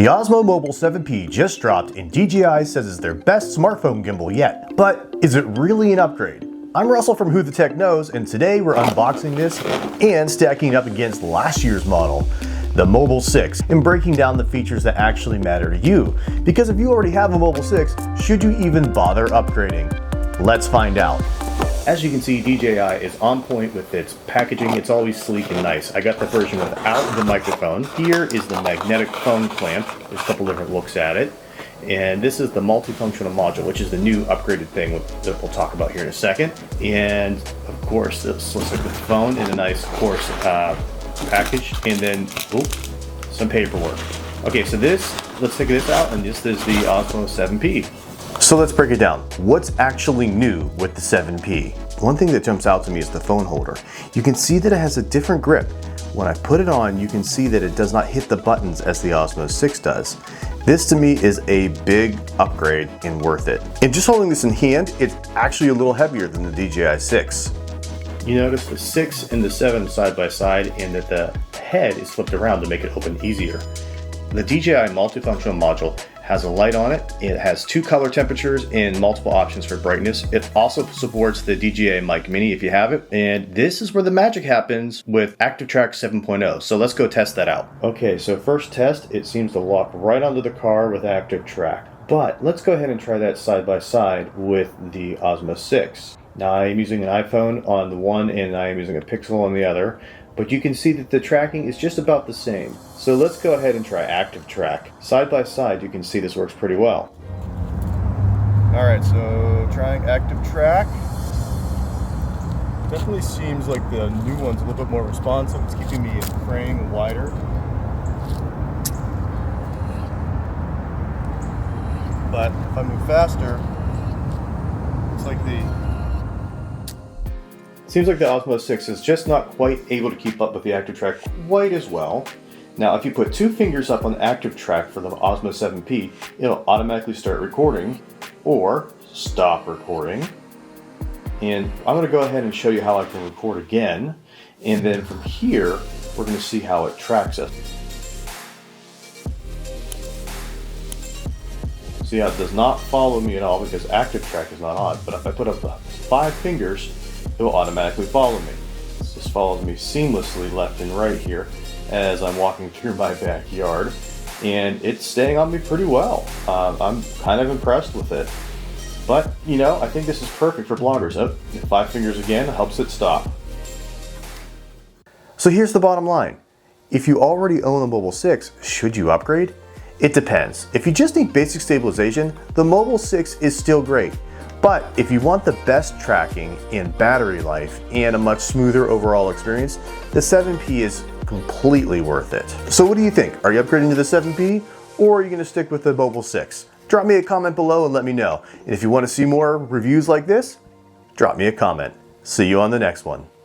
The Osmo Mobile 7P just dropped and DJI says it's their best smartphone gimbal yet. But is it really an upgrade? I'm Russell from Who the Tech Knows, and today we're unboxing this and stacking it up against last year's model, the Mobile 6, and breaking down the features that actually matter to you. Because if you already have a Mobile 6, should you even bother upgrading? Let's find out. As you can see, DJI is on point with its packaging. It's always sleek and nice. I got the version without the microphone. Here is the magnetic phone clamp. There's a couple different looks at it. And this is the multifunctional module, which is the new upgraded thing that we'll talk about here in a second. And of course, this looks like the phone in a nice coarse package. And then, some paperwork. Okay, so let's take this out, and this is the Osmo 7P. So let's break it down. What's actually new with the 7P? One thing that jumps out to me is the phone holder. You can see that it has a different grip. When I put it on, you can see that it does not hit the buttons as the Osmo 6 does. This to me is a big upgrade and worth it. And just holding this in hand, it's actually a little heavier than the DJI 6. You notice the 6 and the 7 side by side, and that the head is flipped around to make it open easier. The DJI multifunctional module has a light on it. It has 2 color temperatures and multiple options for brightness. It also supports the DJI Mic Mini if you have it. And this is where the magic happens with ActiveTrack 7.0. So let's go test that out. Okay, so first test, it seems to lock right onto the car with ActiveTrack. But let's go ahead and try that side by side with the Osmo 6. Now I am using an iPhone on the one and I am using a Pixel on the other. But you can see that the tracking is just about the same. So let's go ahead and try ActiveTrack. Side by side, you can see this works pretty well. All right, so trying ActiveTrack. Definitely seems like the new one's a little bit more responsive. It's keeping me in frame wider. But if I move faster, it's like seems like the Osmo 6 is just not quite able to keep up with the ActiveTrack quite as well. Now, if you put 2 fingers up on ActiveTrack for the Osmo 7P, it'll automatically start recording or stop recording. And I'm going to go ahead and show you how I can record again. And then from here, we're going to see how it tracks us. See how it does not follow me at all because ActiveTrack is not on. But if I put up the 5 fingers, it will automatically follow me. This just follows me seamlessly left and right here as I'm walking through my backyard, and it's staying on me pretty well. I'm kind of impressed with it. But, you know, I think this is perfect for bloggers. 5 fingers again helps it stop. So here's the bottom line. If you already own a Mobile 6, should you upgrade? It depends. If you just need basic stabilization, the Mobile 6 is still great. But if you want the best tracking and battery life and a much smoother overall experience, the 7P is completely worth it. So what do you think? Are you upgrading to the 7P or are you going to stick with the Mobile 6? Drop me a comment below and let me know. And if you want to see more reviews like this, drop me a comment. See you on the next one.